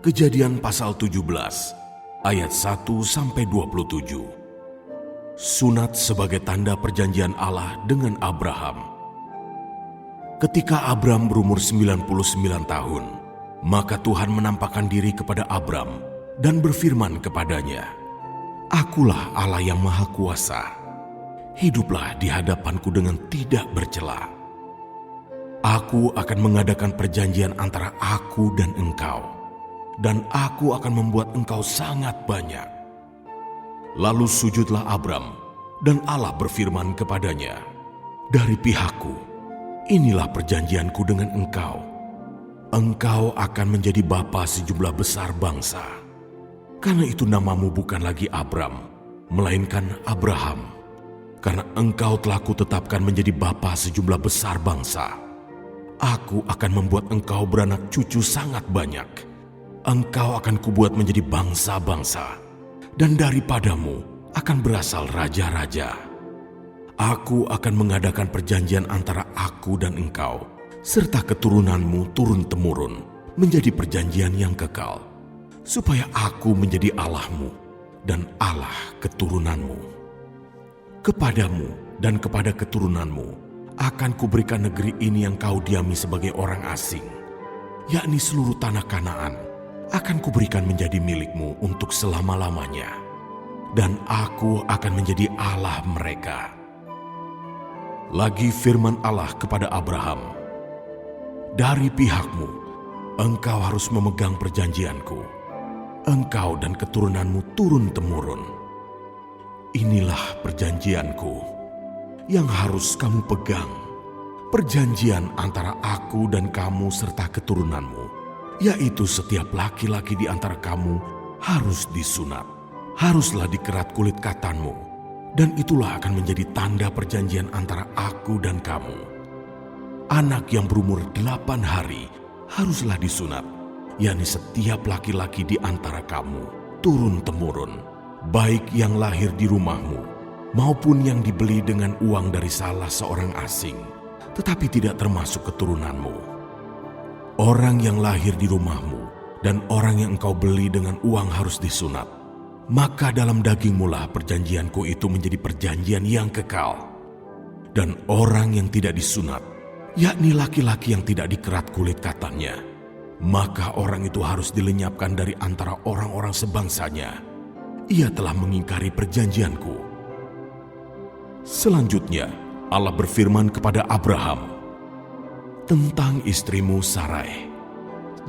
Kejadian pasal 17 ayat 1-27. Sunat sebagai tanda perjanjian Allah dengan Abraham. Ketika Abram berumur 99 tahun, maka Tuhan menampakkan diri kepada Abram dan berfirman kepadanya, "Akulah Allah yang Maha Kuasa. Hiduplah di hadapanku dengan tidak bercela. Aku akan mengadakan perjanjian antara aku dan engkau, dan aku akan membuat engkau sangat banyak." Lalu sujudlah Abram, dan Allah berfirman kepadanya, "Dari pihakku, inilah perjanjianku dengan engkau. Engkau akan menjadi bapa sejumlah besar bangsa. Karena itu namamu bukan lagi Abram, melainkan Abraham. Karena engkau telah kutetapkan menjadi bapa sejumlah besar bangsa. Aku akan membuat engkau beranak cucu sangat banyak. Engkau akan kubuat menjadi bangsa-bangsa, dan daripadamu akan berasal raja-raja. Aku akan mengadakan perjanjian antara aku dan engkau, serta keturunanmu turun-temurun, menjadi perjanjian yang kekal, supaya aku menjadi Allahmu dan Allah keturunanmu. Kepadamu dan kepada keturunanmu akan kuberikan negeri ini yang kau diami sebagai orang asing, yakni seluruh tanah Kanaan akan kuberikan menjadi milikmu untuk selama-lamanya, dan aku akan menjadi Allah mereka." Lagi firman Allah kepada Abraham, "Dari pihakmu, engkau harus memegang perjanjianku, engkau dan keturunanmu turun-temurun. Inilah perjanjianku yang harus kamu pegang, perjanjian antara aku dan kamu serta keturunanmu, yaitu setiap laki-laki di antara kamu harus disunat, haruslah dikerat kulit katanmu, dan itulah akan menjadi tanda perjanjian antara aku dan kamu. Anak yang berumur 8 hari haruslah disunat, yakni setiap laki-laki di antara kamu turun-temurun, baik yang lahir di rumahmu maupun yang dibeli dengan uang dari salah seorang asing, tetapi tidak termasuk keturunanmu. Orang yang lahir di rumahmu dan orang yang engkau beli dengan uang harus disunat. Maka dalam dagingmu lah perjanjianku itu menjadi perjanjian yang kekal. Dan orang yang tidak disunat, yakni laki-laki yang tidak dikerat kulit katannya, maka orang itu harus dilenyapkan dari antara orang-orang sebangsanya. Ia telah mengingkari perjanjianku." Selanjutnya, Allah berfirman kepada Abraham, "Tentang istrimu Sarai,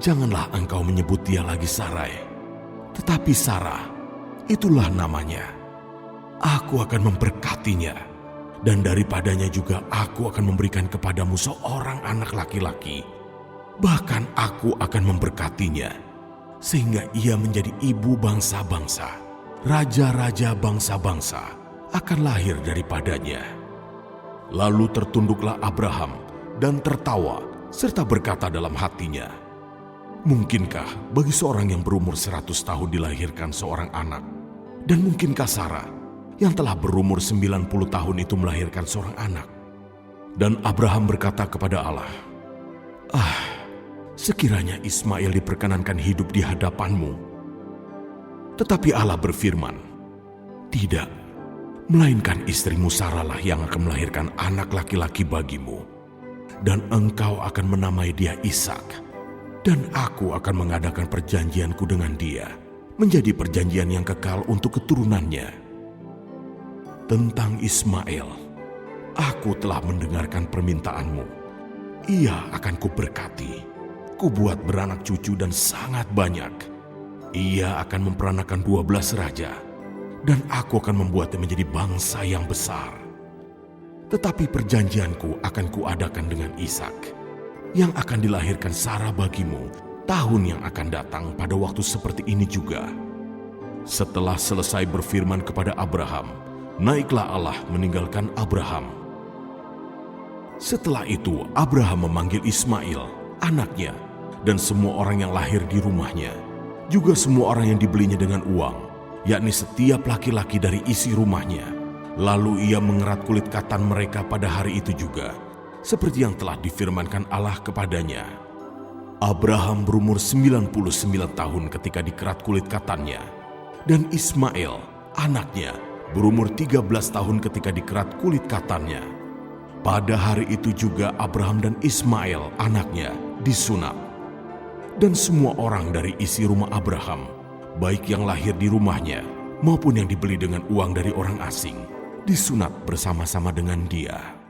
janganlah engkau menyebut dia lagi Sarai, tetapi Sarah, itulah namanya. Aku akan memberkatinya, dan daripadanya juga aku akan memberikan kepadamu seorang anak laki-laki. Bahkan aku akan memberkatinya, sehingga ia menjadi ibu bangsa-bangsa. Raja-raja bangsa-bangsa akan lahir daripadanya." Lalu tertunduklah Abraham dan tertawa serta berkata dalam hatinya, "Mungkinkah bagi seorang yang berumur 100 tahun dilahirkan seorang anak? Dan mungkinkah Sarah yang telah berumur 90 tahun itu melahirkan seorang anak?" Dan Abraham berkata kepada Allah, "Sekiranya Ismail diperkenankan hidup di hadapanmu." Tetapi Allah berfirman, "Tidak, melainkan istrimu Sarah lah yang akan melahirkan anak laki-laki bagimu, dan engkau akan menamai dia Ishak, dan aku akan mengadakan perjanjianku dengan dia, menjadi perjanjian yang kekal untuk keturunannya. Tentang Ismail, aku telah mendengarkan permintaanmu. Ia akan kuberkati, kubuat beranak cucu dan sangat banyak. Ia akan memperanakan 12 raja, dan aku akan membuatnya menjadi bangsa yang besar. Tetapi perjanjianku akan kuadakan dengan Ishak, yang akan dilahirkan Sarah bagimu tahun yang akan datang pada waktu seperti ini juga." Setelah selesai berfirman kepada Abraham, naiklah Allah meninggalkan Abraham. Setelah itu Abraham memanggil Ismail, anaknya, dan semua orang yang lahir di rumahnya, juga semua orang yang dibelinya dengan uang, yakni setiap laki-laki dari isi rumahnya. Lalu ia mengerat kulit katan mereka pada hari itu juga, seperti yang telah difirmankan Allah kepadanya. Abraham berumur 99 tahun ketika dikerat kulit katannya, dan Ismail, anaknya, berumur 13 tahun ketika dikerat kulit katannya. Pada hari itu juga Abraham dan Ismail, anaknya, disunat. Dan semua orang dari isi rumah Abraham, baik yang lahir di rumahnya maupun yang dibeli dengan uang dari orang asing, disunat bersama-sama dengan dia.